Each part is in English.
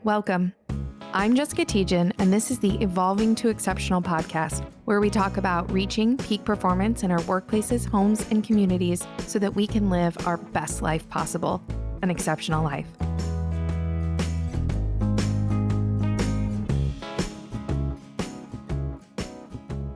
Welcome. I'm Jessica Tejan, and this is the Evolving to Exceptional podcast, where we talk about reaching peak performance in our workplaces, homes, and communities so that we can live our best life possible, an exceptional life.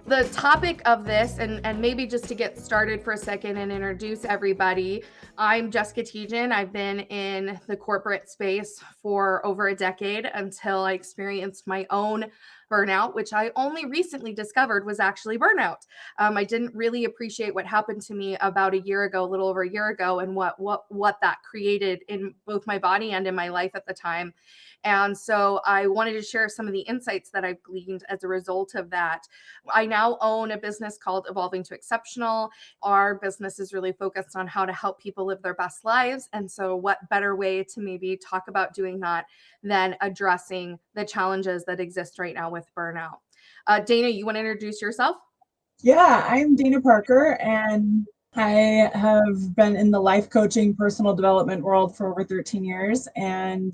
The topic of this, and maybe just to get started for a second and introduce everybody, I'm Jessica Tejan. I've been in the corporate space for over a decade until I experienced my own burnout, which I only recently discovered was actually burnout. I didn't really appreciate what happened to me about a year ago, a little over a year ago, and what that created in both my body and in my life at the time. And so I wanted to share some of the insights that I've gleaned as a result of that. I now own a business called Evolving to Exceptional. Our business is really focused on how to help people live their best lives. And so, what better way to maybe talk about doing that than addressing the challenges that exist right now with burnout? Dana, you want to introduce yourself? Yeah, I'm Dana Parker, and I have been in the life coaching, personal development world for over 13 years. And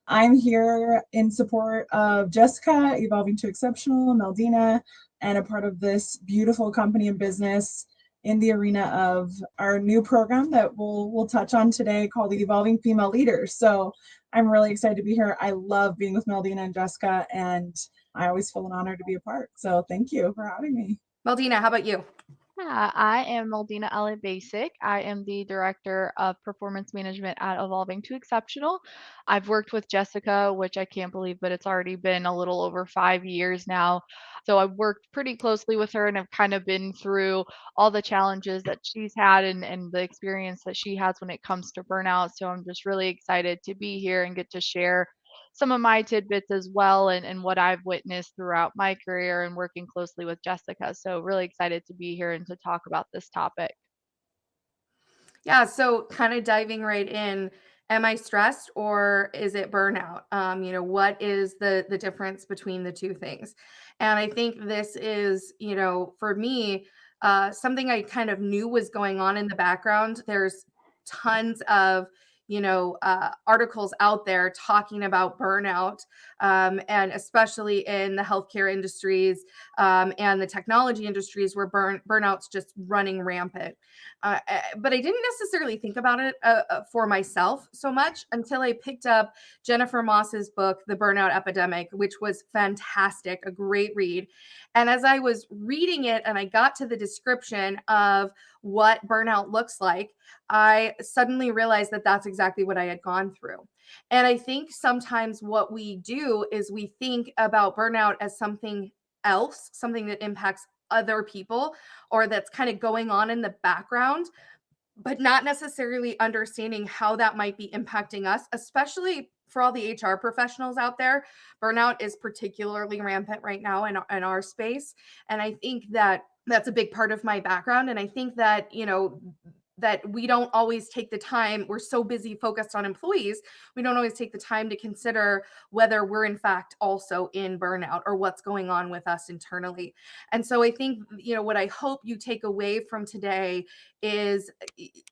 I'm here in support of Jessica, Evolving to Exceptional, Meldina, and a part of this beautiful company and business in the arena of our new program that we'll touch on today called the Evolving Female Leaders. So I'm really excited to be here. I love being with Meldina and Jessica, and I always feel an honor to be a part. So thank you for having me. Meldina, how about you? Yeah, I am Maldina Ali Basic. I am the Director of Performance Management at Evolving to Exceptional. I've worked with Jessica, which I can't believe, but it's already been a little over 5 years now. So I've worked pretty closely with her and I've kind of been through all the challenges that she's had and the experience that she has when it comes to burnout. So I'm just really excited to be here and get to share some of my tidbits as well and what I've witnessed throughout my career and working closely with Jessica. So really excited to be here and to talk about this topic. Yeah, so kind of diving right in, am I stressed or is it burnout? What is the difference between the two things? And I think this is, for me, something I kind of knew was going on in the background. There's tons of articles out there talking about burnout, and especially in the healthcare industries, and the technology industries where burnout's just running rampant. But I didn't necessarily think about it for myself so much until I picked up Jennifer Moss's book, The Burnout Epidemic, which was fantastic, a great read. And as I was reading it and I got to the description of what burnout looks like, I suddenly realized that that's exactly what I had gone through. And I think sometimes what we do is we think about burnout as something else, something that impacts other people or that's kind of going on in the background, but not necessarily understanding how that might be impacting us, especially for all the HR professionals out there. Burnout is particularly rampant right now in our space. And I think that that's a big part of my background. And I think that, that we don't always take the time. We're so busy focused on employees. We don't always take the time to consider whether we're in fact also in burnout or what's going on with us internally. And so I think, what I hope you take away from today is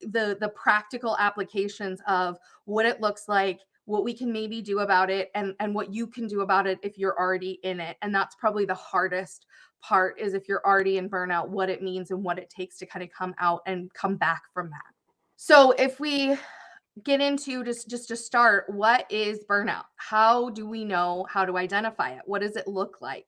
the practical applications of what it looks like, what we can maybe do about it, and what you can do about it if you're already in it. And that's probably the hardest part, is if you're already in burnout, what it means and what it takes to kind of come out and come back from that. So if we get into just to start, what is burnout? How do we know how to identify it? What does it look like?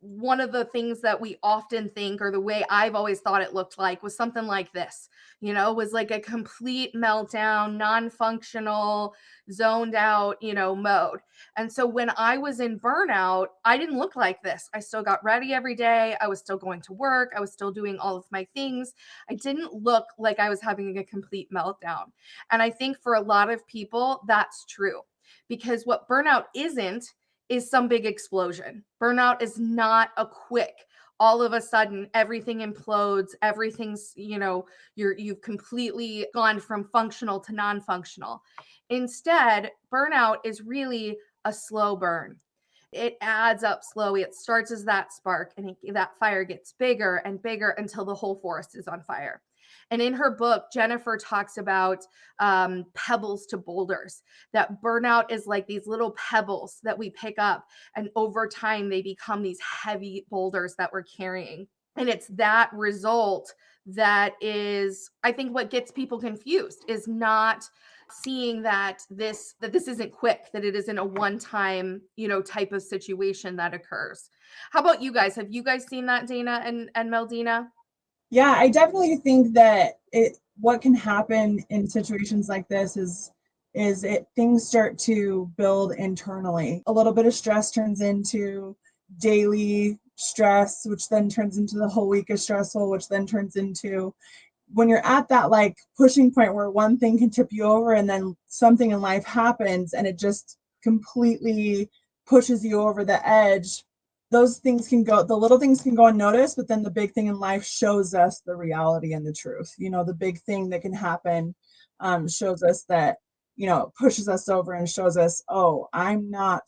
One of the things that we often think, or the way I've always thought it looked like, was something like this, was like a complete meltdown, non-functional, zoned out, mode. And so when I was in burnout, I didn't look like this. I still got ready every day. I was still going to work. I was still doing all of my things. I didn't look like I was having a complete meltdown. And I think for a lot of people, that's true, because what burnout isn't is some big explosion. Burnout is not a quick, all of a sudden everything implodes, everything's, you've completely gone from functional to non-functional. Instead, burnout is really a slow burn. it adds up slowly. It starts as that spark, and that fire gets bigger and bigger until the whole forest is on fire. And in her book, Jennifer talks about pebbles to boulders, that burnout is like these little pebbles that we pick up, and over time, they become these heavy boulders that we're carrying. And it's that result that is, I think, what gets people confused, is not seeing that this isn't quick, that it isn't a one time, type of situation that occurs. How about you guys? Have you guys seen that, Dana and Meldina? Yeah, I definitely think that what can happen in situations like this is things start to build internally. A little bit of stress turns into daily stress, which then turns into the whole week is stressful, which then turns into, when you're at that like pushing point where one thing can tip you over and then something in life happens and it just completely pushes you over the edge. Those things can go, the little things can go unnoticed, but then the big thing in life shows us the reality and the truth. The big thing that can happen shows us that, pushes us over and shows us, oh, I'm not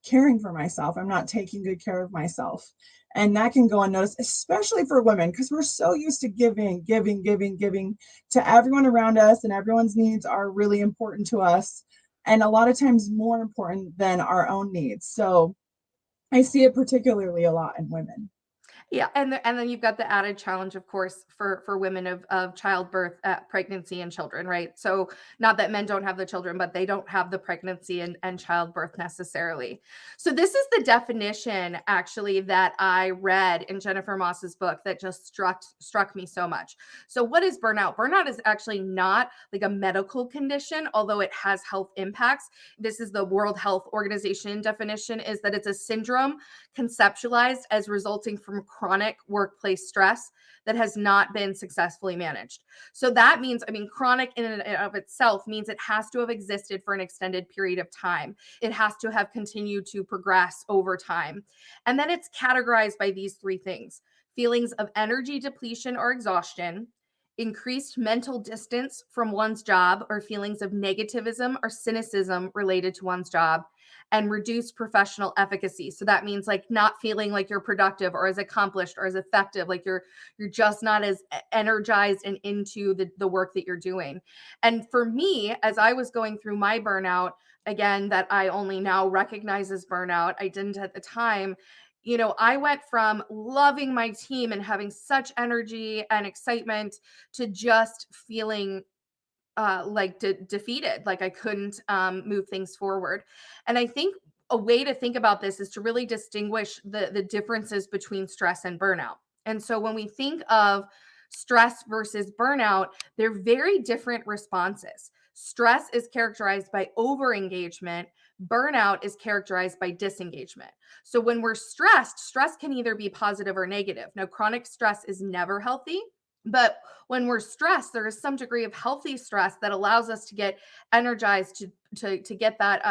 caring for myself. I'm not taking good care of myself. And that can go unnoticed, especially for women, because we're so used to giving to everyone around us, and everyone's needs are really important to us. And a lot of times more important than our own needs. So I see it particularly a lot in women. Yeah, and then you've got the added challenge, of course, for women of childbirth, pregnancy, and children, right? So not that men don't have the children, but they don't have the pregnancy and childbirth necessarily. So this is the definition, actually, that I read in Jennifer Moss's book that just struck me so much. So what is burnout? Burnout is actually not like a medical condition, although it has health impacts. This is the World Health Organization definition, is that it's a syndrome conceptualized as resulting from chronic workplace stress that has not been successfully managed. So that means, chronic in and of itself means it has to have existed for an extended period of time. It has to have continued to progress over time. And then it's categorized by these three things: feelings of energy depletion or exhaustion, increased mental distance from one's job, or feelings of negativism or cynicism related to one's job, and reduced professional efficacy. So that means like not feeling like you're productive or as accomplished or as effective, like you're just not as energized and into the work that you're doing. And for me, as I was going through my burnout, again, that I only now recognize as burnout, I didn't at the time. I went from loving my team and having such energy and excitement to just feeling like defeated, like I couldn't move things forward. And I think a way to think about this is to really distinguish the differences between stress and burnout. And so when we think of stress versus burnout, they're very different responses. Stress is characterized by over engagement. Burnout is characterized by disengagement. So when we're stressed, stress can either be positive or negative. Now, chronic stress is never healthy. But when we're stressed, there is some degree of healthy stress that allows us to get energized to get that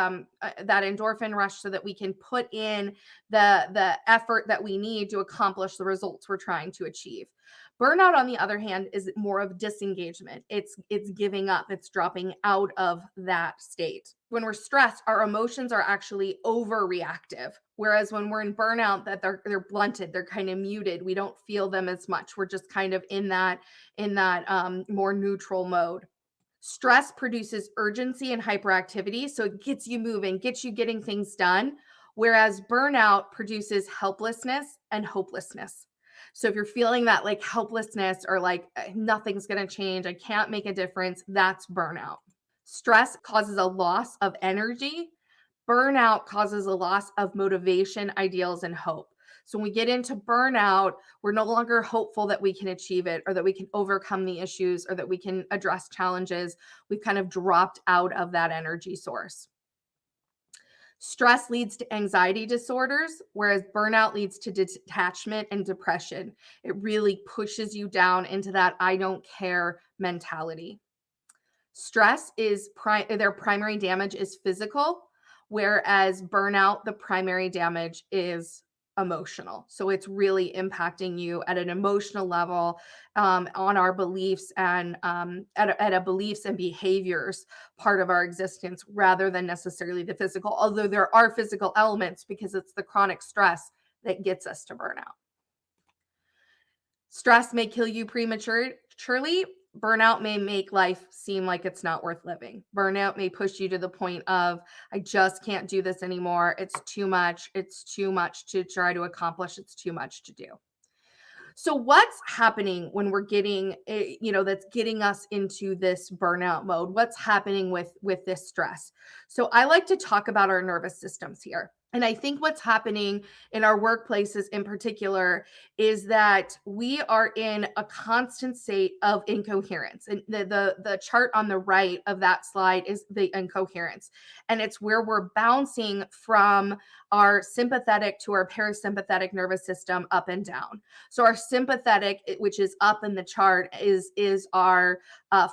that endorphin rush, so that we can put in the effort that we need to accomplish the results we're trying to achieve. Burnout, on the other hand, is more of disengagement. It's giving up. It's dropping out of that state. When we're stressed, our emotions are actually overreactive, whereas when we're in burnout, that they're blunted, they're kind of muted. We don't feel them as much. We're just kind of in that more neutral mode. Stress produces urgency and hyperactivity, so it gets you moving, gets you getting things done, whereas burnout produces helplessness and hopelessness. So if you're feeling that like helplessness, or like nothing's going to change, I can't make a difference, that's burnout. Stress causes a loss of energy. Burnout causes a loss of motivation, ideals, and hope. So when we get into burnout, we're no longer hopeful that we can achieve it, or that we can overcome the issues, or that we can address challenges. We've kind of dropped out of that energy source. Stress leads to anxiety disorders, whereas burnout leads to detachment and depression. It really pushes you down into that I don't care mentality. Stress is their primary damage is physical, whereas burnout, the primary damage is emotional. So it's really impacting you at an emotional level, on our beliefs and at a beliefs and behaviors part of our existence rather than necessarily the physical, although there are physical elements because it's the chronic stress that gets us to burnout. Stress may kill you prematurely. Burnout may make life seem like it's not worth living. Burnout may push you to the point of, I just can't do this anymore. It's too much. It's too much to try to accomplish. It's too much to do. So what's happening when we're getting, that's getting us into this burnout mode? What's happening with this stress? So I like to talk about our nervous systems here. And I think what's happening in our workplaces in particular is that we are in a constant state of incoherence. And the chart on the right of that slide is the incoherence. And it's where we're bouncing from our sympathetic to our parasympathetic nervous system up and down. So our sympathetic, which is up in the chart, is our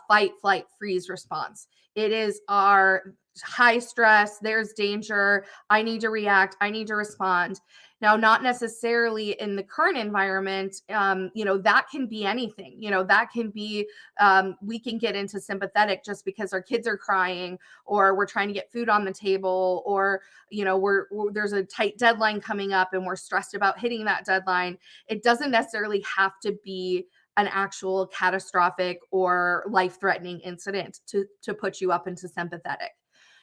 fight, flight, freeze response. It is our high stress, there's danger, I need to react, I need to respond. Now, not necessarily in the current environment, that can be anything. That can be, we can get into sympathetic just because our kids are crying, or we're trying to get food on the table, or there's a tight deadline coming up and we're stressed about hitting that deadline. It doesn't necessarily have to be an actual catastrophic or life-threatening incident to put you up into sympathetic.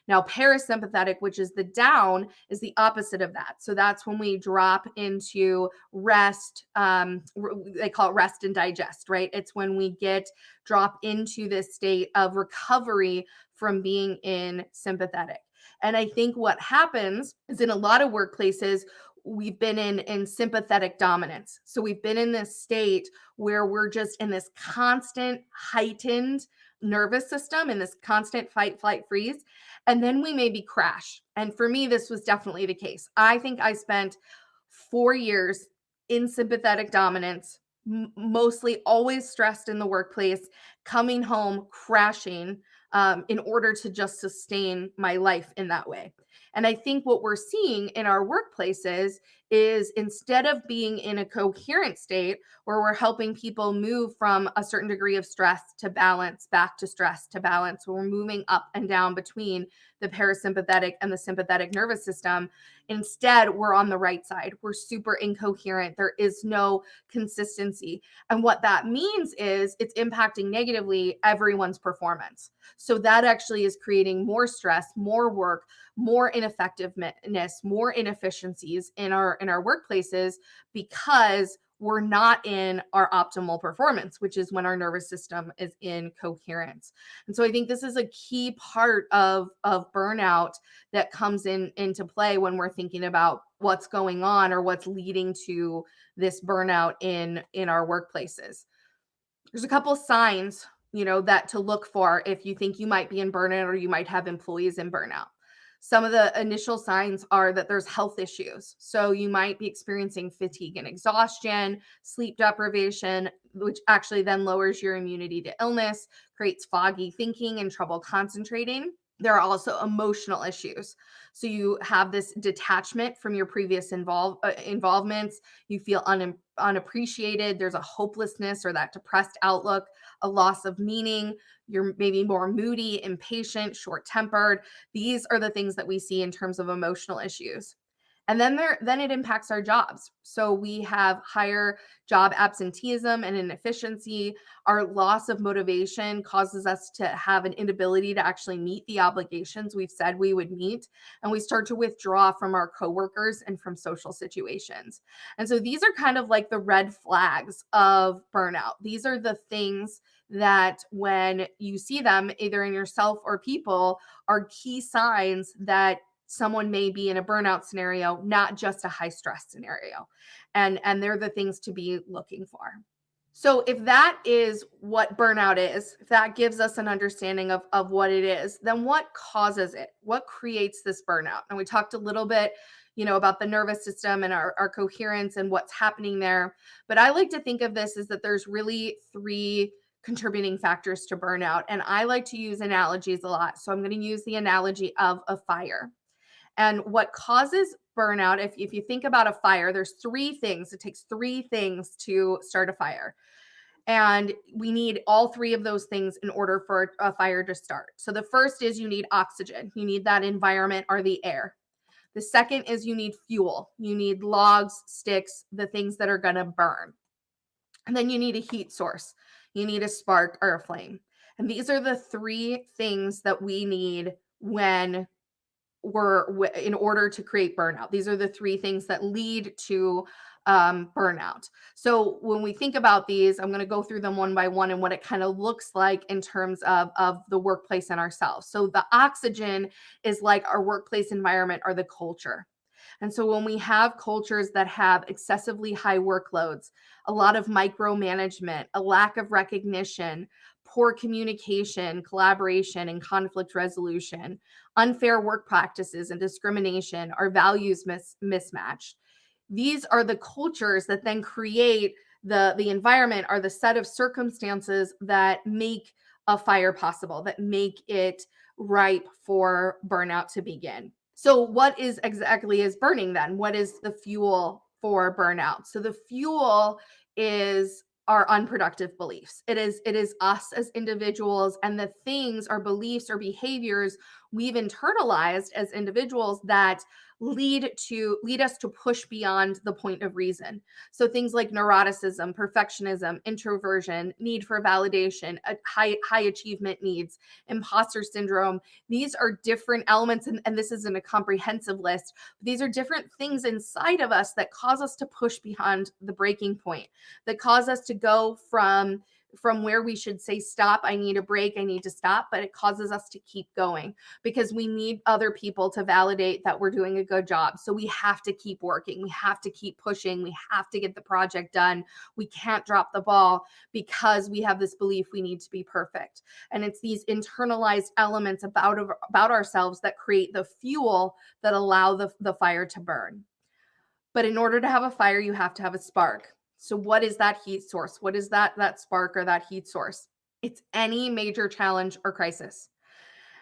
Now, parasympathetic, which is the down, is the opposite of that. So that's when we drop into rest. They call it rest and digest, right? It's when we drop into this state of recovery from being in sympathetic. And I think what happens is in a lot of workplaces, we've been in sympathetic dominance. So we've been in this state where we're just in this constant heightened nervous system, in this constant fight, flight, freeze. And then we maybe crash. And for me, this was definitely the case. I think I spent 4 years in sympathetic dominance, mostly always stressed in the workplace, coming home, crashing, in order to just sustain my life in that way. And I think what we're seeing in our workplaces is instead of being in a coherent state where we're helping people move from a certain degree of stress to balance, back to stress to balance, where we're moving up and down between the parasympathetic and the sympathetic nervous system, instead we're on the right side. We're super incoherent. There is no consistency. And what that means is it's impacting negatively everyone's performance. So that actually is creating more stress, more work, more ineffectiveness, more inefficiencies in our workplaces, because we're not in our optimal performance, which is when our nervous system is in coherence. And so I think this is a key part of burnout that comes into play when we're thinking about what's going on or what's leading to this burnout in our workplaces. There's a couple signs, that to look for if you think you might be in burnout or you might have employees in burnout. Some of the initial signs are that there's health issues. So you might be experiencing fatigue and exhaustion, sleep deprivation, which actually then lowers your immunity to illness, creates foggy thinking and trouble concentrating. There are also emotional issues. So you have this detachment from your previous involvements. You feel unappreciated. There's a hopelessness or that depressed outlook, a loss of meaning. You're maybe more moody, impatient, short-tempered. These are the things that we see in terms of emotional issues. And then it impacts our jobs. So we have higher job absenteeism and inefficiency. Our loss of motivation causes us to have an inability to actually meet the obligations we've said we would meet. And we start to withdraw from our coworkers and from social situations. And so these are kind of like the red flags of burnout. These are the things that when you see them either in yourself or people are key signs that someone may be in a burnout scenario, not just a high stress scenario. And they're the things to be looking for. So if that is what burnout is, if that gives us an understanding of what it is, then what causes it? What creates this burnout? And we talked a little bit, about the nervous system and our coherence and what's happening there. But I like to think of this as that there's really 3 contributing factors to burnout. And I like to use analogies a lot. So I'm going to use the analogy of a fire. And what causes burnout, if you think about a fire, there's three things. It takes three things to start a fire. And we need all three of those things in order for a fire to start. So the first is you need oxygen. You need that environment or the air. The second is you need fuel. You need logs, sticks, the things that are going to burn. And then you need a heat source. You need a spark or a flame. And these are the three things that we need when in order to create burnout. These are the three things that lead to burnout. So when we think about these, I'm going to go through them one by one and what it kind of looks like in terms of the workplace and ourselves. So the oxygen is like our workplace environment or the culture. And so when we have cultures that have excessively high workloads, a lot of micromanagement, a lack of recognition, poor communication, collaboration, and conflict resolution, unfair work practices and discrimination, our values mismatched. These are the cultures that then create the environment or the set of circumstances that make a fire possible, that make it ripe for burnout to begin. So what is exactly is burning then? What is the fuel for burnout? So the fuel is our unproductive beliefs. It is us as individuals and the things or beliefs or behaviors we've internalized as individuals that lead us to push beyond the point of reason. So things like neuroticism, perfectionism, introversion, need for validation, high achievement needs, imposter syndrome. These are different elements, and this isn't a comprehensive list. But these are different things inside of us that cause us to push beyond the breaking point, that cause us to go from where we should say stop, I need a break, I need to stop, but it causes us to keep going because we need other people to validate that we're doing a good job. So we have to keep working, we have to keep pushing, we have to get the project done. We can't drop the ball because we have this belief we need to be perfect. And it's these internalized elements about ourselves that create the fuel that allow the fire to burn. But in order to have a fire, you have to have a spark. So what is that heat source? What is that spark or that heat source? It's any major challenge or crisis.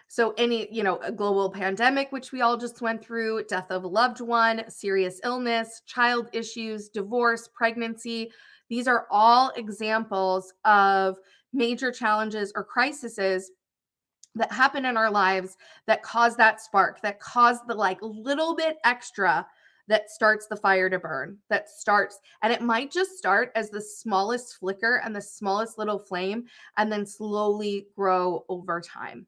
So any, a global pandemic, which we all just went through, death of a loved one, serious illness, child issues, divorce, pregnancy. These are all examples of major challenges or crises that happen in our lives that cause that spark, that cause the little bit extra that starts the fire to burn, and it might just start as the smallest flicker and the smallest little flame, and then slowly grow over time,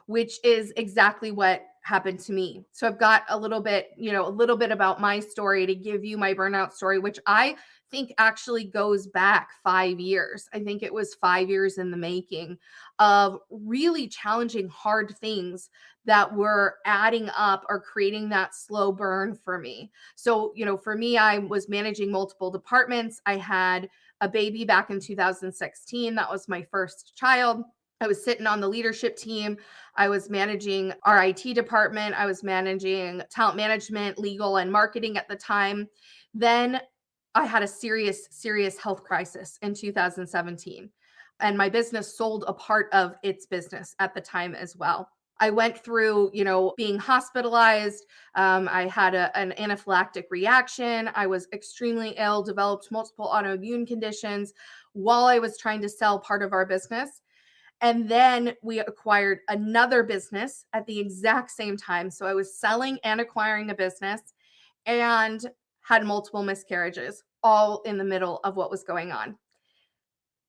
which is exactly what happened to me. So I've got a little bit about my story to give you my burnout story, which I think actually goes back 5 years. I think it was 5 years in the making of really challenging hard things that were adding up or creating that slow burn for me. So, for me, I was managing multiple departments. I had a baby back in 2016. That was my first child. I was sitting on the leadership team. I was managing our IT department. I was managing talent management, legal, and marketing at the time. Then I had a serious health crisis in 2017. And my business sold a part of its business at the time as well. I went through, being hospitalized. I had an anaphylactic reaction. I was extremely ill, developed multiple autoimmune conditions while I was trying to sell part of our business. And then we acquired another business at the exact same time. So I was selling and acquiring a business and had multiple miscarriages, all in the middle of what was going on.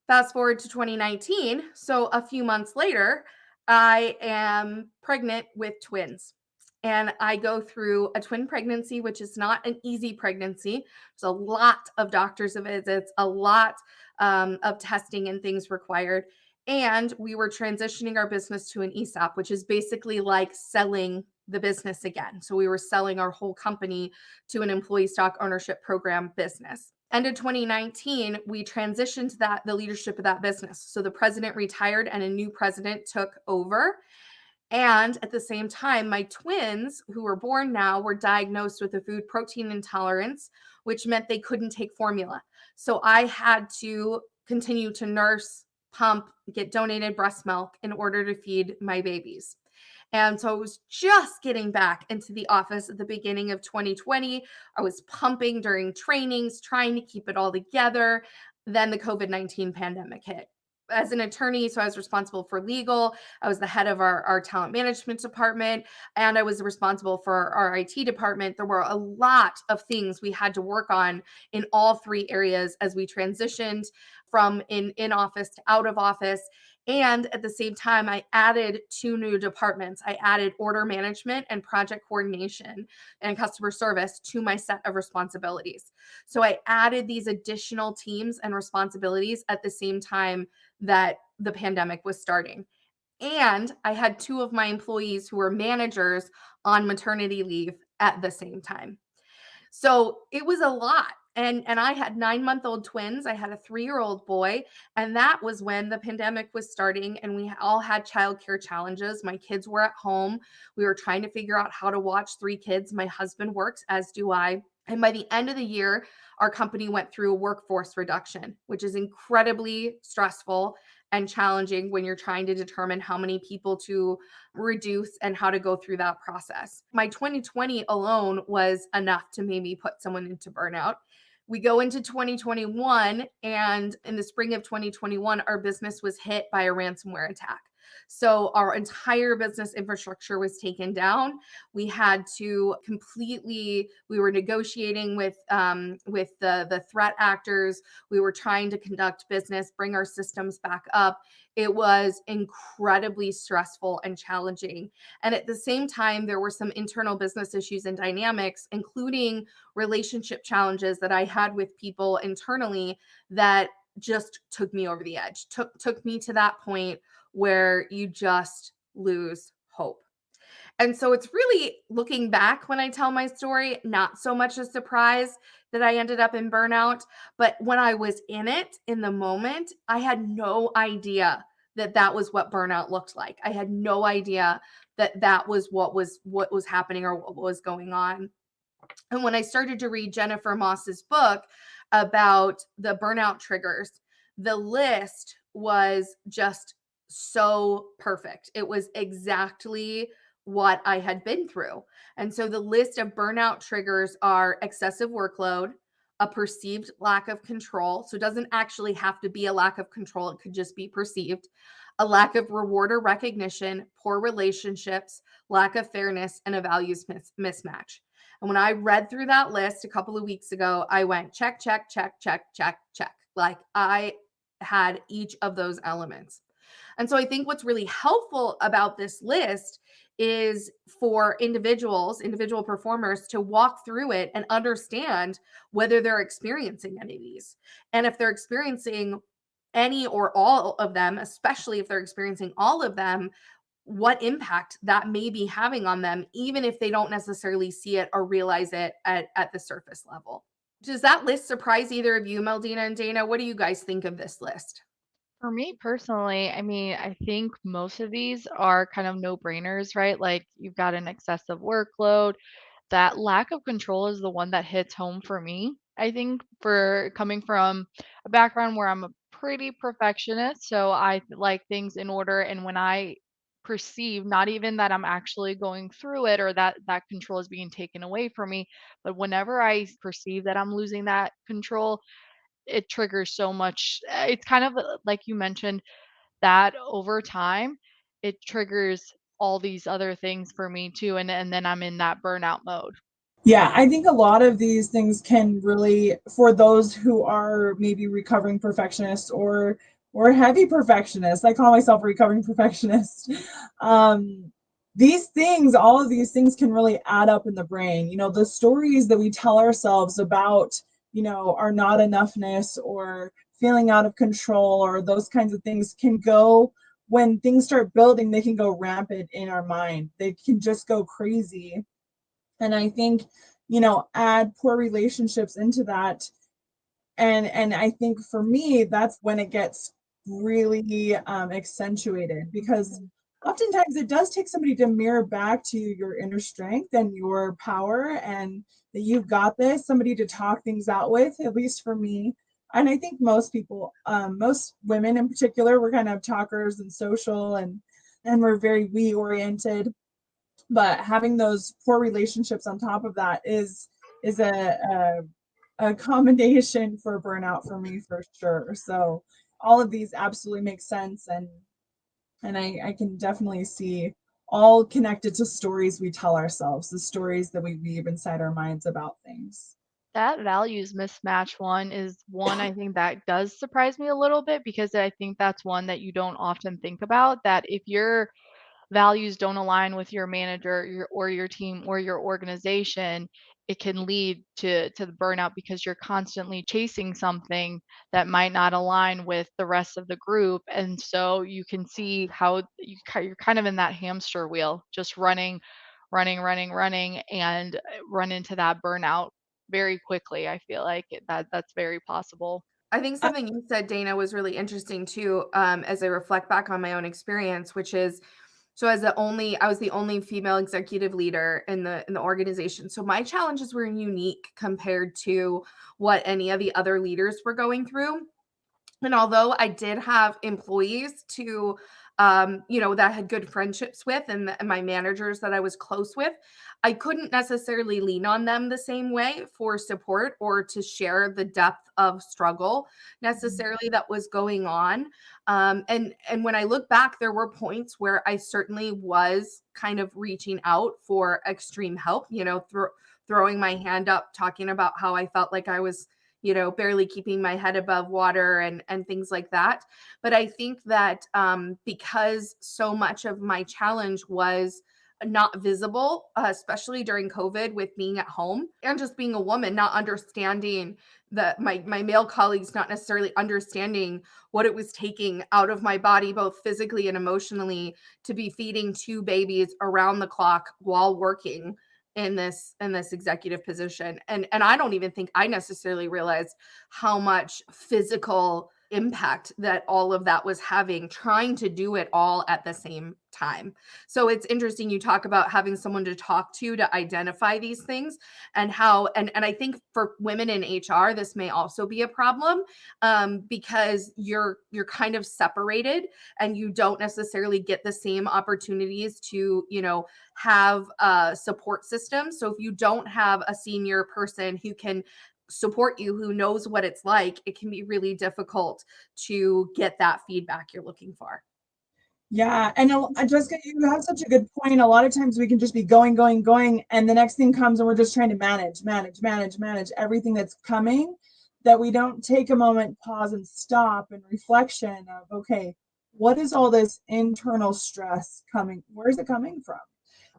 Fast forward to 2019. So a few months later, I am pregnant with twins. And I go through a twin pregnancy, which is not an easy pregnancy. There's a lot of doctor's visits, a lot of testing and things required. And we were transitioning our business to an ESOP, which is basically like selling the business again. So we were selling our whole company to an employee stock ownership program business. End of 2019, we transitioned the leadership of that business. So the president retired and a new president took over. And at the same time, my twins, who were born now, were diagnosed with a food protein intolerance, which meant they couldn't take formula. So I had to continue to nurse, pump, get donated breast milk in order to feed my babies. And so I was just getting back into the office at the beginning of 2020. I was pumping during trainings, trying to keep it all together. Then the COVID-19 pandemic hit. As an attorney, so I was responsible for legal. I was the head of our talent management department, and I was responsible for our IT department. There were a lot of things we had to work on in all three areas as we transitioned from in office to out of office. And at the same time, I added two new departments. I added order management and project coordination and customer service to my set of responsibilities. So I added these additional teams and responsibilities at the same time that the pandemic was starting. And I had two of my employees who were managers on maternity leave at the same time. So it was a lot. And I had 9-month-old twins. I had a 3-year-old boy. And that was when the pandemic was starting and we all had childcare challenges. My kids were at home. We were trying to figure out how to watch 3 kids. My husband works, as do I. And by the end of the year, our company went through a workforce reduction, which is incredibly stressful and challenging when you're trying to determine how many people to reduce and how to go through that process. My 2020 alone was enough to maybe put someone into burnout. We go into 2021, and in the spring of 2021, our business was hit by a ransomware attack. So our entire business infrastructure was taken down. We had to completely, we were negotiating with the threat actors. We were trying to conduct business, bring our systems back up. It was incredibly stressful and challenging. And at the same time, there were some internal business issues and dynamics, including relationship challenges that I had with people internally that just took me over the edge, took me to that point where you just lose hope. And so it's really, looking back when I tell my story, not so much a surprise that I ended up in burnout, but when I was in it in the moment, I had no idea that that was what burnout looked like. I had no idea that that was what was happening or what was going on. And when I started to read Jennifer Moss's book about the burnout triggers, the list was just so perfect. It was exactly what I had been through. And so the list of burnout triggers are excessive workload, a perceived lack of control. So it doesn't actually have to be a lack of control, it could just be perceived. A lack of reward or recognition, poor relationships, lack of fairness, and a values mismatch. And when I read through that list a couple of weeks ago, I went check, check, check, check, check, check. Like I had each of those elements. And so I think what's really helpful about this list is for individual performers to walk through it and understand whether they're experiencing any of these. And if they're experiencing any or all of them, especially if they're experiencing all of them, what impact that may be having on them, even if they don't necessarily see it or realize it at the surface level. Does that list surprise either of you, Meldina and Dana? What do you guys think of this list? For me personally, I mean, I think most of these are kind of no-brainers, right? Like you've got an excessive workload. That lack of control is the one that hits home for me. I think for coming from a background where I'm a pretty perfectionist, so I like things in order, and when I perceive not even that I'm actually going through it or that control is being taken away from me, but whenever I perceive that I'm losing that control, it triggers so much. It's kind of like you mentioned that over time, it triggers all these other things for me too, and then I'm in that burnout mode. Yeah, I think a lot of these things can really, for those who are maybe recovering perfectionists or heavy perfectionists, I call myself a recovering perfectionist. Um, these things, all of these things can really add up in the brain. You know, the stories that we tell ourselves about, you know, our not enoughness or feeling out of control or those kinds of things can go, when things start building, they can go rampant in our mind. They can just go crazy. And I think, you know, add poor relationships into that. And I think for me, that's when it gets really accentuated, because oftentimes it does take somebody to mirror back to your inner strength and your power, and that you've got this, somebody to talk things out with, at least for me. And I think most people, most women in particular, we're kind of talkers and social, and we're very we oriented. but having those poor relationships on top of that is a commendation for burnout for me for sure. So all of these absolutely make sense, and I can definitely see all connected to stories we tell ourselves, the stories that we weave inside our minds about things. That values mismatch one is one I think that does surprise me a little bit because I think that's one that you don't often think about, that if your values don't align with your manager, your team or your organization, it can lead to the burnout because you're constantly chasing something that might not align with the rest of the group. And so you can see how you're kind of in that hamster wheel, just running, running, running, running, and run into that burnout very quickly. I feel like that's very possible. I think I, something you said, Dana, was really interesting too, as I reflect back on my own experience, which is so I was the only female executive leader in the organization. So my challenges were unique compared to what any of the other leaders were going through. And although I did have employees to, that I had good friendships with, and my managers that I was close with, I couldn't necessarily lean on them the same way for support or to share the depth of struggle necessarily that was going on. And when I look back, there were points where I certainly was kind of reaching out for extreme help, throwing my hand up, talking about how I felt like I was barely keeping my head above water and things like that. But I think that because so much of my challenge was not visible, especially during COVID with being at home and just being a woman, not understanding that my male colleagues not necessarily understanding what it was taking out of my body, both physically and emotionally, to be feeding two babies around the clock while working in this executive position. And I don't even think I necessarily realized how much physical impact that all of that was having, trying to do it all at the same time. So it's interesting you talk about having someone to talk to identify these things, and how and I think for women in HR this may also be a problem, because you're kind of separated and you don't necessarily get the same opportunities to have a support system. So if you don't have a senior person who can support you, who knows what it's like, it can be really difficult to get that feedback you're looking for. yeah, and Jessica, you have such a good point. A lot of times we can just be going, going, going, and the next thing comes, and we're just trying to manage everything that's coming. That we don't take a moment, pause, and stop and reflection of, okay, what is all this internal stress coming? Where is it coming from?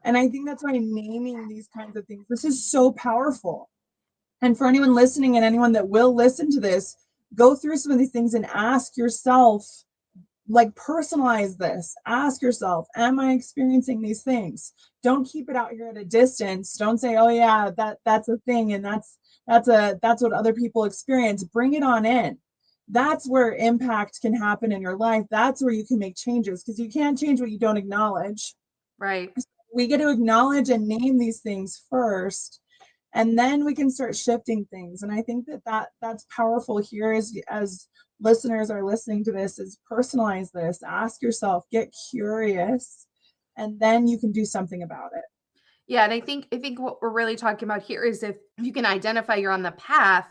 And I think that's why naming these kinds of things, this is so powerful. And for anyone listening and anyone that will listen to this, go through some of these things and ask yourself, like, personalize this. Ask yourself, am I experiencing these things? Don't keep it out here at a distance. Don't say, oh yeah, that's a thing, and that's what other people experience. Bring it on in. That's where impact can happen in your life. That's where you can make changes, because you can't change what you don't acknowledge. Right. We get to acknowledge and name these things first, and then we can start shifting things. And I think that's powerful here, as listeners are listening to this, is personalize this, ask yourself, get curious, and then you can do something about it. Yeah, and I think what we're really talking about here is if you can identify you're on the path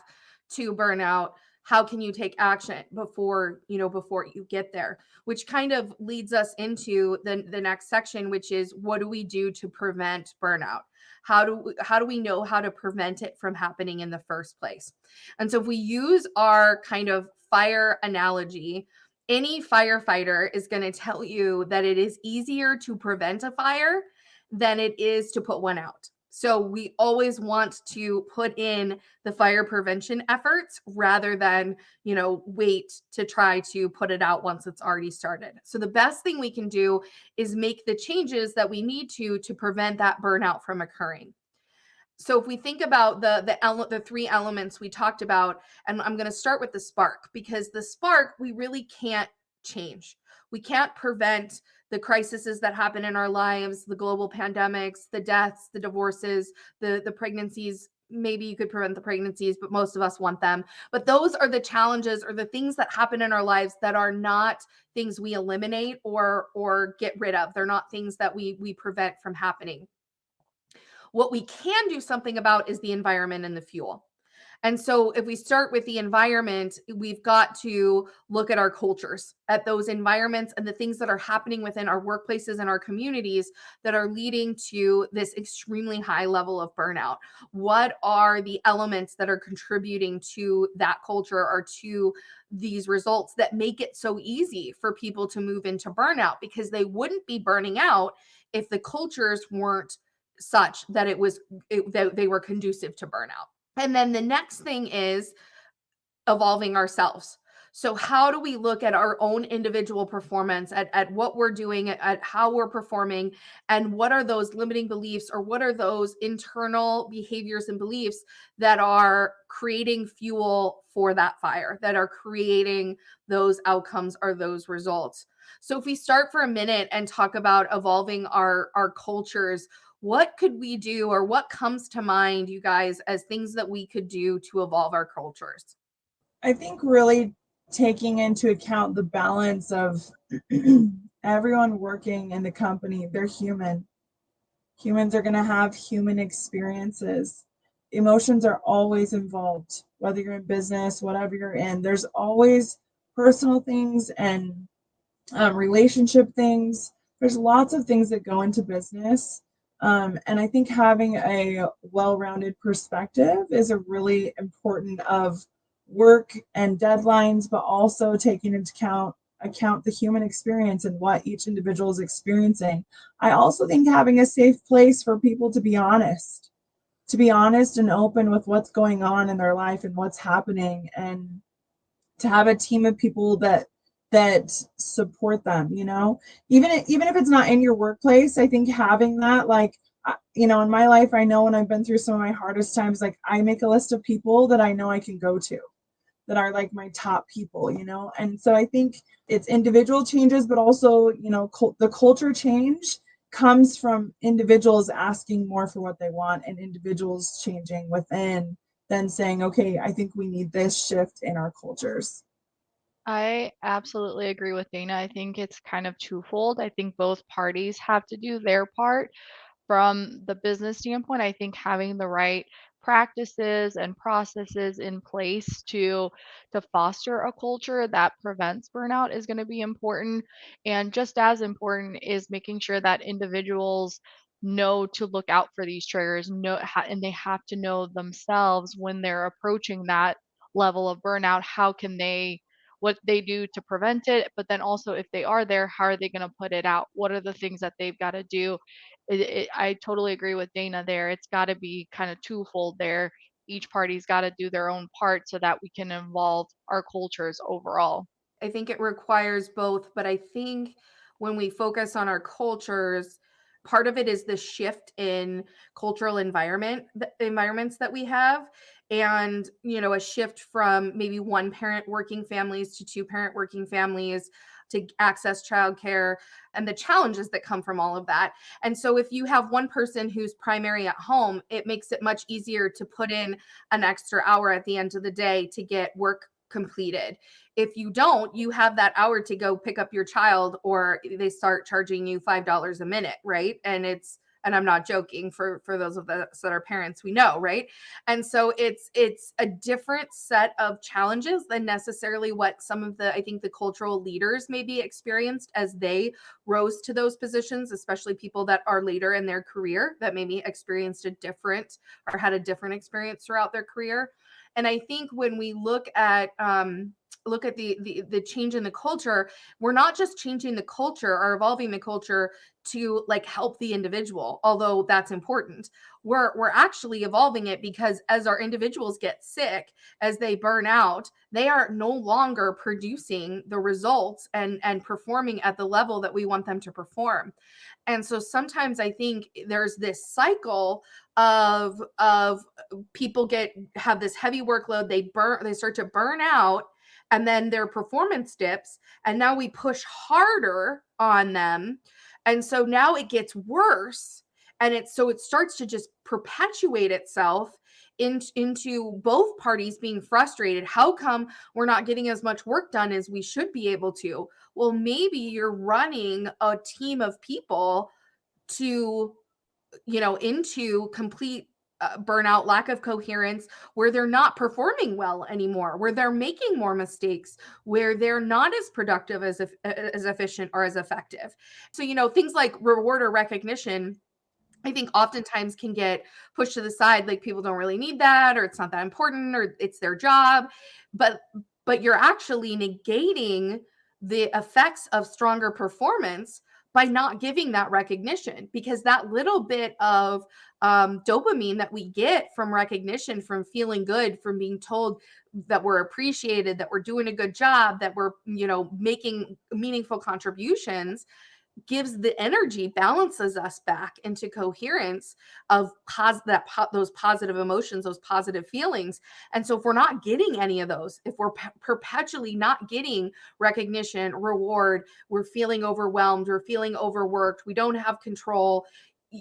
to burnout, how can you take action before you get there? Which kind of leads us into the next section, which is what do we do to prevent burnout? How do we know how to prevent it from happening in the first place? And so if we use our kind of fire analogy, any firefighter is going to tell you that it is easier to prevent a fire than it is to put one out. So we always want to put in the fire prevention efforts rather than, wait to try to put it out once it's already started. So the best thing we can do is make the changes that we need to prevent that burnout from occurring. So if we think about the three elements we talked about, and I'm going to start with the spark, because the spark we really can't change. We can't prevent the crises that happen in our lives, the global pandemics, the deaths, the divorces, the pregnancies, maybe you could prevent the pregnancies, but most of us want them. But those are the challenges or the things that happen in our lives that are not things we eliminate or get rid of. They're not things that we prevent from happening. What we can do something about is the environment and the fuel. And so, if we start with the environment, we've got to look at our cultures, at those environments and the things that are happening within our workplaces and our communities that are leading to this extremely high level of burnout. What are the elements that are contributing to that culture or to these results that make it so easy for people to move into burnout? Because they wouldn't be burning out if the cultures weren't such that that they were conducive to burnout. And then the next thing is evolving ourselves. So how do we look at our own individual performance, at what we're doing, at how we're performing, and what are those limiting beliefs or what are those internal behaviors and beliefs that are creating fuel for that fire, that are creating those outcomes or those results? So if we start for a minute and talk about evolving our cultures, what could we do or what comes to mind, you guys, as things that we could do to evolve our cultures? I think really taking into account the balance of everyone working in the company, they're human. Humans are going to have human experiences. Emotions are always involved, whether you're in business, whatever you're in. There's always personal things and relationship things. There's lots of things that go into business. And I think having a well-rounded perspective is a really important of work and deadlines, but also taking into account the human experience and what each individual is experiencing. I also think having a safe place for people to be honest and open with what's going on in their life and what's happening, and to have a team of people that support them, even if it's not in your workplace. I think having that, like, in my life, I know when I've been through some of my hardest times, like, I make a list of people that I know I can go to, that are like my top people, and so I think it's individual changes, but also, the culture change comes from individuals asking more for what they want and individuals changing within, then saying, okay, I think we need this shift in our cultures. I absolutely agree with Dana. I think it's kind of twofold. I think both parties have to do their part. From the business standpoint, I think having the right practices and processes in place to foster a culture that prevents burnout is going to be important. And just as important is making sure that individuals know to look out for these triggers, and they have to know themselves when they're approaching that level of burnout, how can they what they do to prevent it, but then also if they are there, how are they going to put it out? What are the things that they've got to do? I totally agree with Dana there. It's got to be kind of twofold there. Each party's got to do their own part so that we can involve our cultures overall. I think it requires both, but I think when we focus on our cultures, part of it is the shift in cultural environments that we have, and a shift from maybe one parent working families to two parent working families to access childcare and the challenges that come from all of that. And so if you have one person who's primary at home, it makes it much easier to put in an extra hour at the end of the day to get work completed. If you don't, you have that hour to go pick up your child, or they start charging you $5 a minute, right? And I'm not joking, for those of us that are parents, we know, right? And so it's a different set of challenges than necessarily what some of I think the cultural leaders maybe experienced as they rose to those positions, especially people that are later in their career that maybe experienced a different or had a different experience throughout their career. And I think when we look at the change in the culture, we're not just changing the culture or evolving the culture to like help the individual, although that's important. We're actually evolving it because as our individuals get sick, as they burn out, they are no longer producing the results and performing at the level that we want them to perform. And so sometimes I think there's this cycle of people have this heavy workload, they start to burn out, and then their performance dips, and now we push harder on them, and so now it gets worse, and it starts to just perpetuate itself into both parties being frustrated. How come we're not getting as much work done as we should be able to? Well, maybe you're running a team of people to, into complete burnout, lack of coherence, where they're not performing well anymore, where they're making more mistakes, where they're not as productive, as efficient, or as effective. So, things like reward or recognition, I think oftentimes can get pushed to the side, like people don't really need that, or it's not that important, or it's their job. But you're actually negating the effects of stronger performance by not giving that recognition, because that little bit of dopamine that we get from recognition, from feeling good, from being told that we're appreciated, that we're doing a good job, that we're, making meaningful contributions, gives the energy, balances us back into coherence of those positive emotions, those positive feelings. And so if we're not getting any of those, if we're perpetually not getting recognition, reward, we're feeling overwhelmed, we're feeling overworked, we don't have control,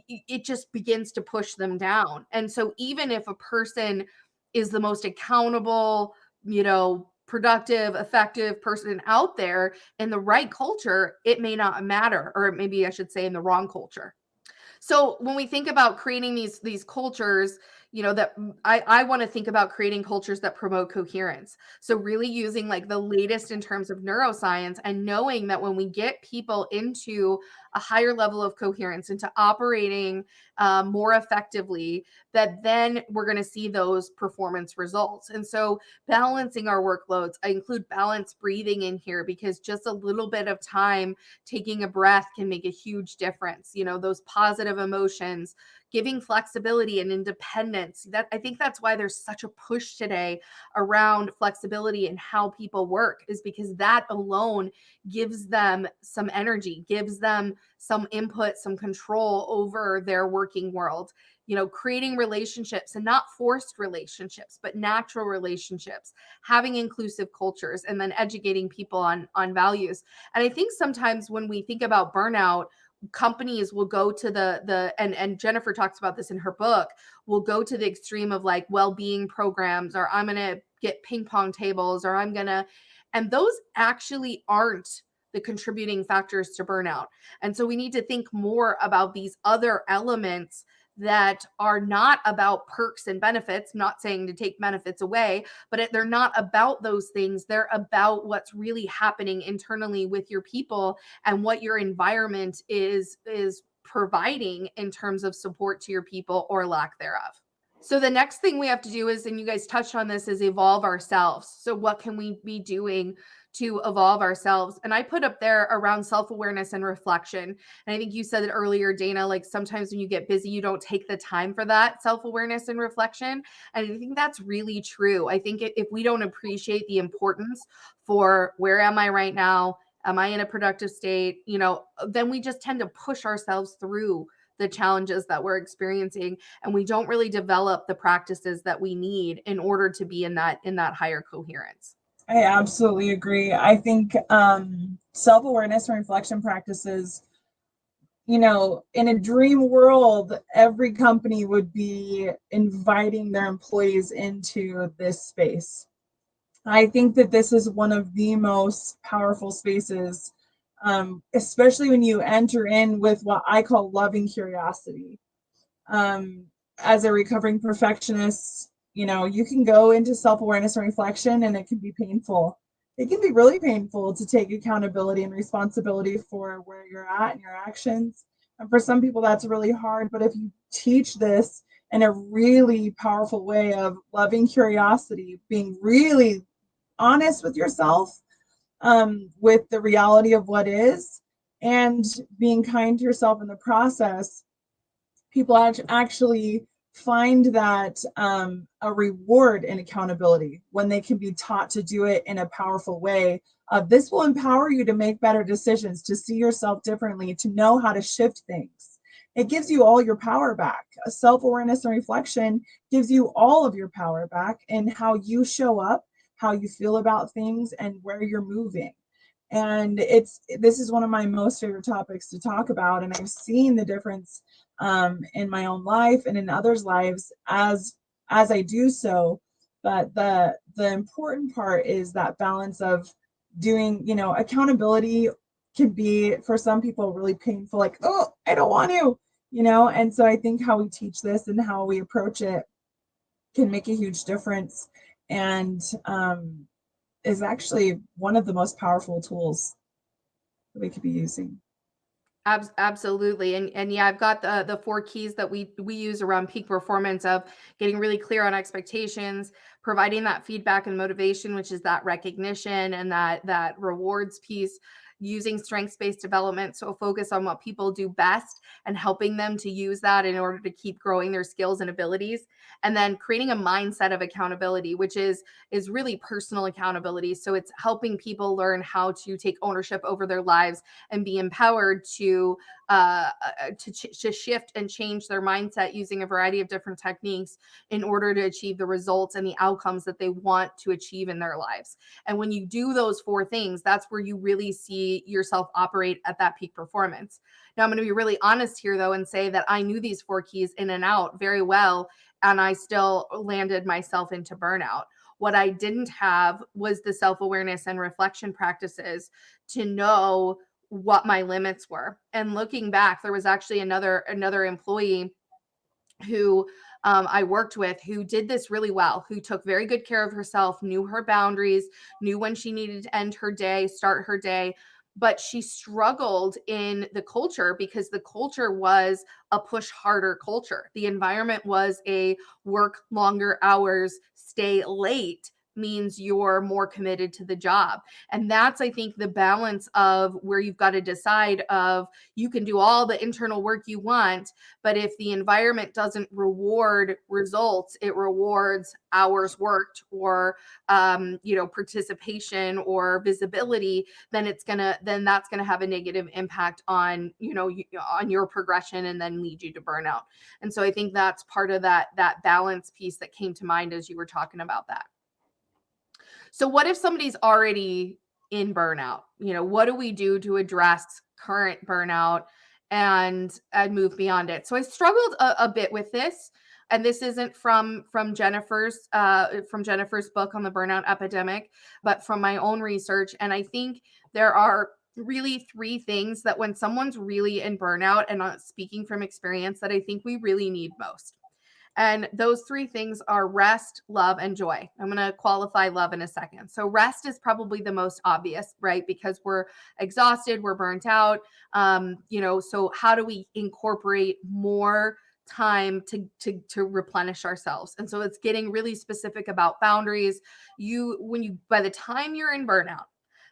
it just begins to push them down. And so even if a person is the most accountable, productive, effective person out there, in the right culture, it may not matter, or maybe I should say in the wrong culture. So when we think about creating these cultures, that I want to think about creating cultures that promote coherence. So really using like the latest in terms of neuroscience, and knowing that when we get people into a higher level of coherence, into operating more effectively, that then we're going to see those performance results. And so balancing our workloads, I include balanced breathing in here, because just a little bit of time taking a breath can make a huge difference. Those positive emotions, giving flexibility and independence. That, I think that's why there's such a push today around flexibility and how people work, is because that alone gives them some energy, gives them some input, some control over their working world. Creating relationships, and not forced relationships, but natural relationships, having inclusive cultures, and then educating people on values. And I think sometimes when we think about burnout, companies will go to and Jennifer talks about this in her book, will go to the extreme of like well-being programs, or I'm going to get ping pong tables, or and those actually aren't the contributing factors to burnout. And so we need to think more about these other elements that are not about perks and benefits, not saying to take benefits away, but they're not about those things. They're about what's really happening internally with your people, and what your environment is providing in terms of support to your people, or lack thereof. So the next thing we have to do is, and you guys touched on this, is evolve ourselves. So what can we be doing to evolve ourselves? And I put up there around self-awareness and reflection. And I think you said it earlier, Dana, like sometimes when you get busy, you don't take the time for that self-awareness and reflection. And I think that's really true. I think if we don't appreciate the importance for where am I right now? Am I in a productive state? Then we just tend to push ourselves through the challenges that we're experiencing, and we don't really develop the practices that we need in order to be in that higher coherence. I absolutely agree. I think self-awareness and reflection practices, in a dream world, every company would be inviting their employees into this space. I think that this is one of the most powerful spaces, especially when you enter in with what I call loving curiosity. As a recovering perfectionist, you can go into self-awareness and reflection, and it can be painful. It can be really painful to take accountability and responsibility for where you're at and your actions. And for some people, that's really hard. But if you teach this in a really powerful way of loving curiosity, being really honest with yourself, with the reality of what is, and being kind to yourself in the process, people actually find that a reward in accountability when they can be taught to do it in a powerful way. This will empower you to make better decisions, to see yourself differently, to know how to shift things. It gives you all your power back. Self-awareness and reflection gives you all of your power back in how you show up, how you feel about things, and where you're moving. And this is one of my most favorite topics to talk about. And I've seen the difference in my own life and in others' lives as as I do so. But the important part is that balance of doing, accountability can be for some people really painful, like, oh, I don't want to, and so I think how we teach this and how we approach it can make a huge difference, and is actually one of the most powerful tools that we could be using. Absolutely. And yeah, I've got the four keys that we use around peak performance of getting really clear on expectations, providing that feedback and motivation, which is that recognition and that rewards piece, using strengths-based development, so focus on what people do best and helping them to use that in order to keep growing their skills and abilities, and then creating a mindset of accountability, which is really personal accountability. So it's helping people learn how to take ownership over their lives and be empowered to shift and change their mindset using a variety of different techniques in order to achieve the results and the outcomes that they want to achieve in their lives. And when you do those four things, that's where you really see yourself operate at that peak performance. Now, I'm going to be really honest here, though, and say that I knew these four keys in and out very well, and I still landed myself into burnout. What I didn't have was the self-awareness and reflection practices to know what my limits were. And looking back, there was actually another employee who I worked with who did this really well, who took very good care of herself, knew her boundaries, knew when she needed to end her day, start her day. But she struggled in the culture because the culture was a push harder culture. The environment was a work longer hours, stay late means you're more committed to the job. And that's, I think, the balance of where you've got to decide of you can do all the internal work you want, but if the environment doesn't reward results, it rewards hours worked or participation or visibility, then that's gonna have a negative impact on on your progression and then lead you to burnout. And so I think that's part of that balance piece that came to mind as you were talking about that. So what if somebody's already in burnout? What do we do to address current burnout and move beyond it? So I struggled a bit with this, and this isn't from Jennifer's book on the burnout epidemic, but from my own research. And I think there are really three things that when someone's really in burnout, and speaking from experience, that I think we really need most. And those three things are rest, love, and joy. I'm going to qualify love in a second. So rest is probably the most obvious, right? Because we're exhausted, we're burnt out. So how do we incorporate more time to replenish ourselves? And so it's getting really specific about boundaries. By the time you're in burnout,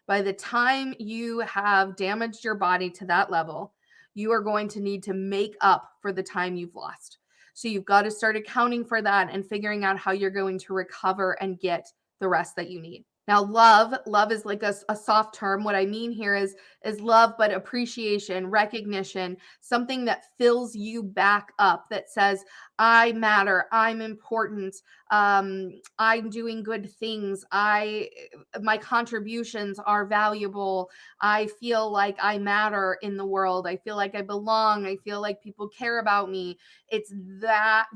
by the time you have damaged your body to that level, you are going to need to make up for the time you've lost. So you've got to start accounting for that and figuring out how you're going to recover and get the rest that you need. Now, love is like a soft term. What I mean here is love, but appreciation, recognition, something that fills you back up, that says, I matter, I'm important, I'm doing good things, my contributions are valuable, I feel like I matter in the world, I feel like I belong, I feel like people care about me. It's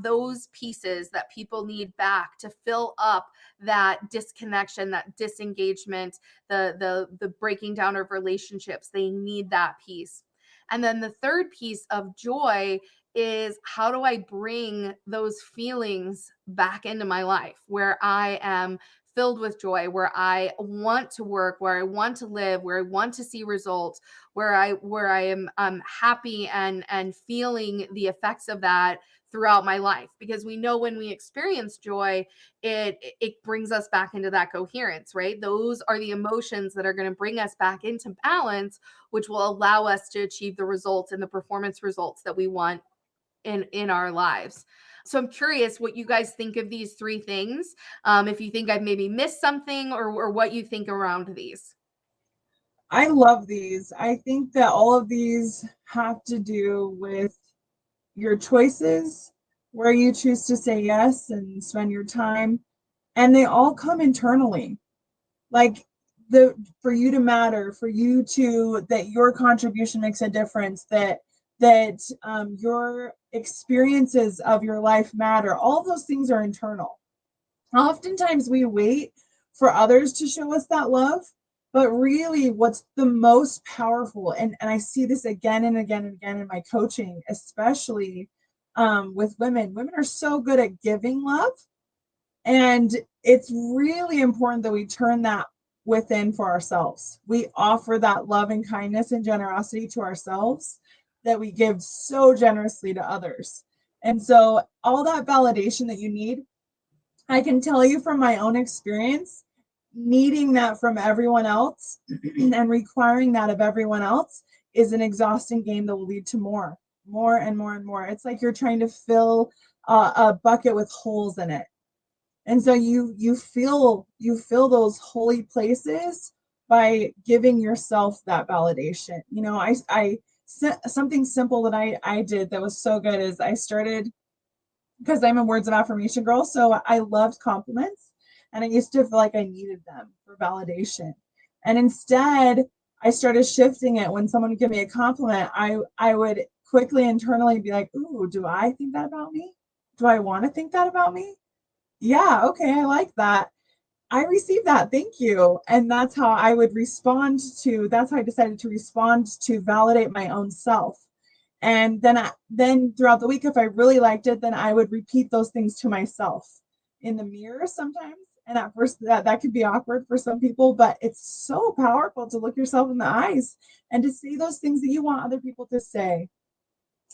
those pieces that people need back to fill up that disconnection, that disengagement, the breaking down of relationships. They need that piece. And then the third piece of joy is, how do I bring those feelings back into my life where I am filled with joy, where I want to work, where I want to live, where I want to see results, where I am happy and feeling the effects of that throughout my life. Because we know when we experience joy, it brings us back into that coherence, right? Those are the emotions that are going to bring us back into balance, which will allow us to achieve the results and the performance results that we want in our lives. So I'm curious what you guys think of these three things. If you think I've maybe missed something, or what you think around these. I love these. I think that all of these have to do with your choices, where you choose to say yes and spend your time, and they all come internally. Like, for you to matter, for you to, that your contribution makes a difference, that that your experiences of your life matter. All those things are internal. Oftentimes we wait for others to show us that love, but really what's the most powerful, and I see this again and again and again in my coaching, especially with women. Women are so good at giving love, and it's really important that we turn that within for ourselves. We offer that love and kindness and generosity to ourselves that we give so generously to others. And so all that validation that you need, I can tell you from my own experience, needing that from everyone else and requiring that of everyone else is an exhausting game that will lead to more and more and more. It's like you're trying to fill a bucket with holes in it. And so you fill those holy places by giving yourself that validation. Something simple that I did that was so good is I started, because I'm a words of affirmation girl, so I loved compliments, and I used to feel like I needed them for validation. And instead, I started shifting it. When someone would give me a compliment, I would quickly internally be like, "Ooh, do I think that about me? Do I want to think that about me? Yeah, okay, I like that. I received that. Thank you." And that's how I would respond to, that's how I decided to respond to validate my own self. And then throughout the week, if I really liked it, then I would repeat those things to myself in the mirror sometimes. And at first that could be awkward for some people, but it's so powerful to look yourself in the eyes and to say those things that you want other people to say.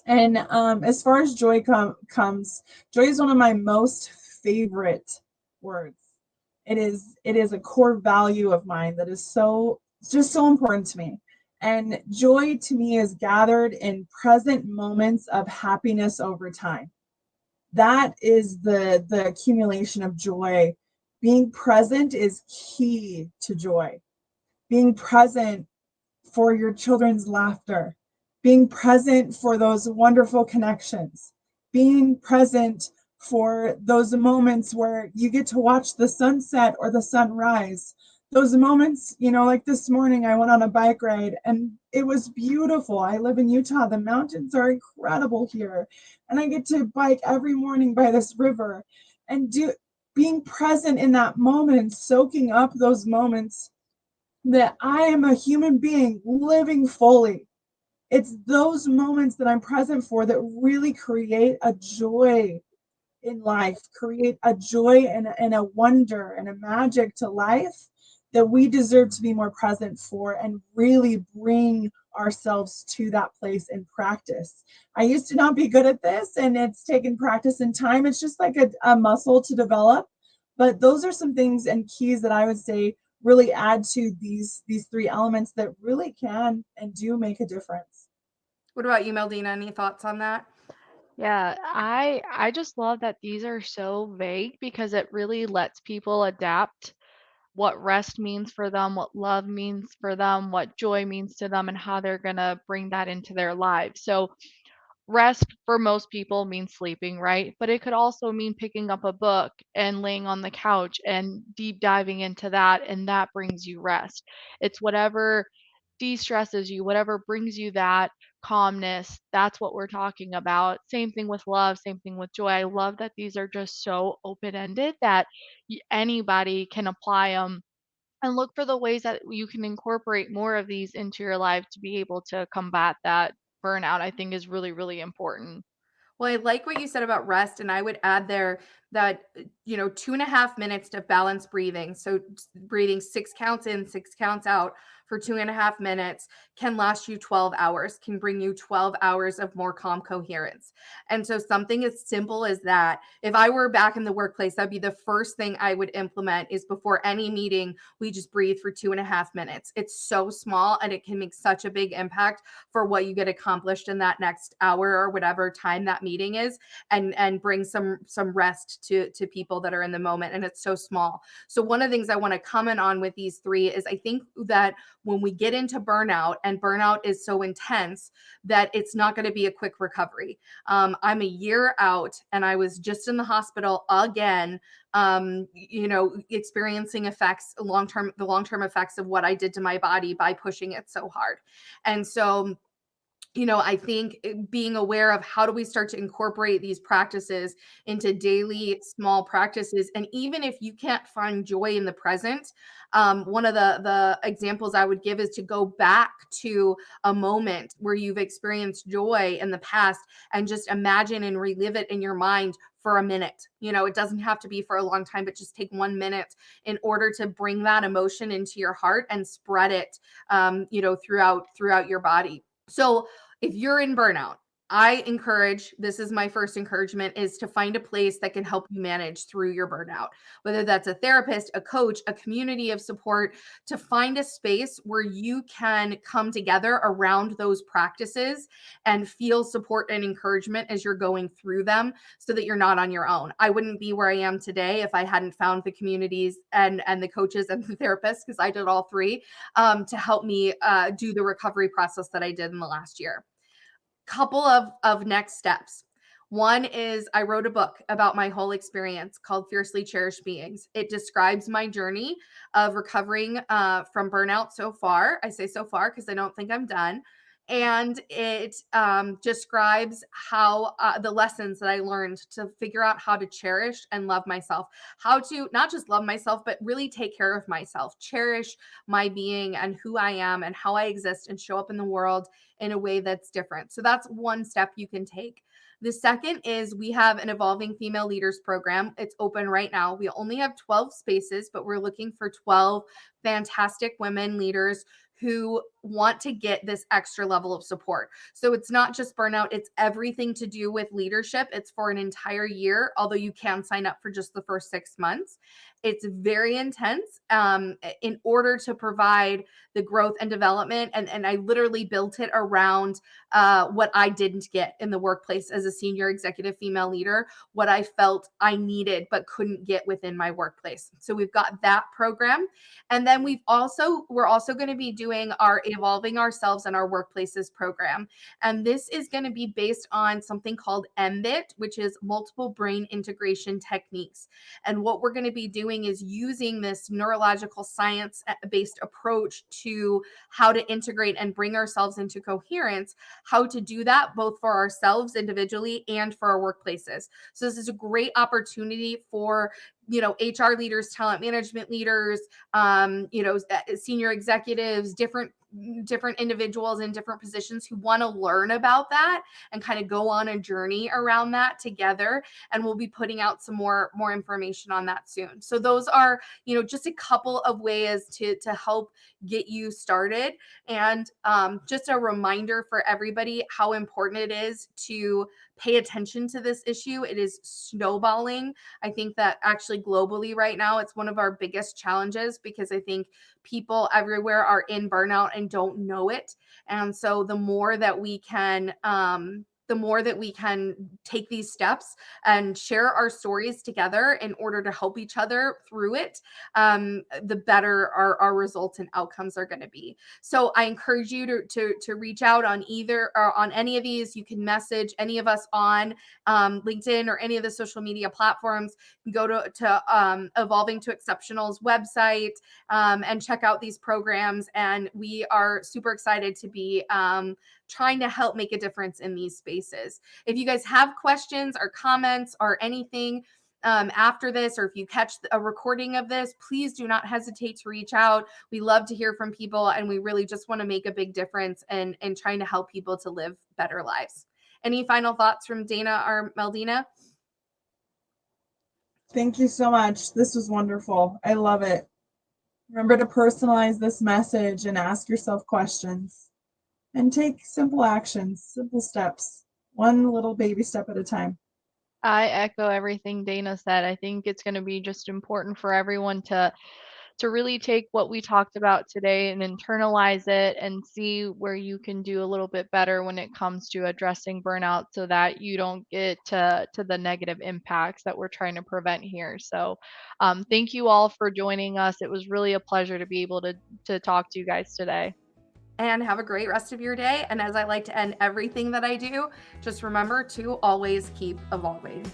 And as far as joy comes, joy is one of my most favorite words. It is a core value of mine that is just so important to me. And joy to me is gathered in present moments of happiness over time. That is the accumulation of joy. Being present is key to joy. Being present for your children's laughter, being present for those wonderful connections, being present for those moments where you get to watch the sunset or the sunrise. Those moments, like this morning, I went on a bike ride and it was beautiful. I live in Utah. The mountains are incredible here. And I get to bike every morning by this river and being present in that moment and soaking up those moments that I am a human being living fully. It's those moments that I'm present for that really create a joy in life, create a joy and a wonder and a magic to life that we deserve to be more present for and really bring ourselves to that place in practice. I used to not be good at this, and it's taken practice and time. It's just like a muscle to develop. But those are some things and keys that I would say really add to these three elements that really can and do make a difference. What about you, Meldina? Any thoughts on that? Yeah, I just love that these are so vague because it really lets people adapt what rest means for them, what love means for them, what joy means to them, and how they're gonna bring that into their lives. So rest for most people means sleeping, right? But it could also mean picking up a book and laying on the couch and deep diving into that, and that brings you rest. It's whatever de-stresses you, whatever brings you that calmness. That's what we're talking about. Same thing with love, same thing with joy. I love that these are just so open-ended that anybody can apply them and look for the ways that you can incorporate more of these into your life to be able to combat that burnout. I think is really, really important. Well, I like what you said about rest, and I would add there that 2.5 minutes of balanced breathing. So breathing 6 counts in, 6 counts out for 2.5 minutes can last you 12 hours, can bring you 12 hours of more calm coherence. And so something as simple as that, if I were back in the workplace, that'd be the first thing I would implement is before any meeting, we just breathe for 2.5 minutes. It's so small and it can make such a big impact for what you get accomplished in that next hour or whatever time that meeting is, and bring some rest to people that are in the moment. And it's so small. So one of the things I want to comment on with these three is I think that when we get into burnout, and burnout is so intense that it's not going to be a quick recovery. I'm a year out and I was just in the hospital again, experiencing the long-term effects of what I did to my body by pushing it so hard. And so I think being aware of how do we start to incorporate these practices into daily small practices. And even if you can't find joy in the present, one of the examples I would give is to go back to a moment where you've experienced joy in the past and just imagine and relive it in your mind for a minute. It doesn't have to be for a long time, but just take 1 minute in order to bring that emotion into your heart and spread it, throughout your body. So if you're in burnout, this is my first encouragement, is to find a place that can help you manage through your burnout, whether that's a therapist, a coach, a community of support, to find a space where you can come together around those practices and feel support and encouragement as you're going through them so that you're not on your own. I wouldn't be where I am today if I hadn't found the communities and the coaches and the therapists, because I did all three, to help me do the recovery process that I did in the last year. Couple of next steps. One is I wrote a book about my whole experience called Fiercely Cherished Beings. It describes my journey of recovering from burnout so far. I say so far because I don't think I'm done. And it describes how the lessons that I learned to figure out how to cherish and love myself, how to not just love myself, but really take care of myself, cherish my being and who I am and how I exist and show up in the world in a way that's different. So that's one step you can take. The second is we have an Evolving Female Leaders program. It's open right now. We only have 12 spaces, but we're looking for 12 fantastic women leaders who want to get this extra level of support. So it's not just burnout, it's everything to do with leadership. It's for an entire year, although you can sign up for just the first 6 months. It's very intense in order to provide the growth and development. And I literally built it around what I didn't get in the workplace as a senior executive female leader, what I felt I needed but couldn't get within my workplace. So we've got that program. And then we're also going to be doing our Evolving Ourselves and Our Workplaces program. And this is going to be based on something called MBIT, which is multiple brain integration techniques. And what we're going to be doing is using this neurological science based approach to how to integrate and bring ourselves into coherence, how to do that both for ourselves individually and for our workplaces. So this is a great opportunity for HR leaders, talent management leaders, senior executives, different individuals in different positions who want to learn about that and kind of go on a journey around that together. And we'll be putting out some more information on that soon. So those are, just a couple of ways to help get you started. And just a reminder for everybody how important it is to pay attention to this issue. It is snowballing. I think that actually globally right now, it's one of our biggest challenges because I think people everywhere are in burnout and don't know it. And so the more that we can take these steps and share our stories together in order to help each other through it, the better our results and outcomes are going to be. So I encourage you to reach out on either or on any of these. You can message any of us on LinkedIn or any of the social media platforms. Go to Evolving to Exceptional's website and check out these programs. And we are super excited to be trying to help make a difference in these spaces. If you guys have questions or comments or anything after this, or if you catch a recording of this, please do not hesitate to reach out. We love to hear from people, and we really just want to make a big difference in trying to help people to live better lives. Any final thoughts from Dana or Meldina? Thank you so much. This was wonderful. I love it. Remember to personalize this message and ask yourself questions and take simple actions, simple steps, one little baby step at a time. I echo everything Dana said. I think it's going to be just important for everyone to really take what we talked about today and internalize it and see where you can do a little bit better when it comes to addressing burnout so that you don't get to the negative impacts that we're trying to prevent here. So thank you all for joining us. It was really a pleasure to be able to talk to you guys today. And have a great rest of your day. And as I like to end everything that I do, just remember to always keep evolving.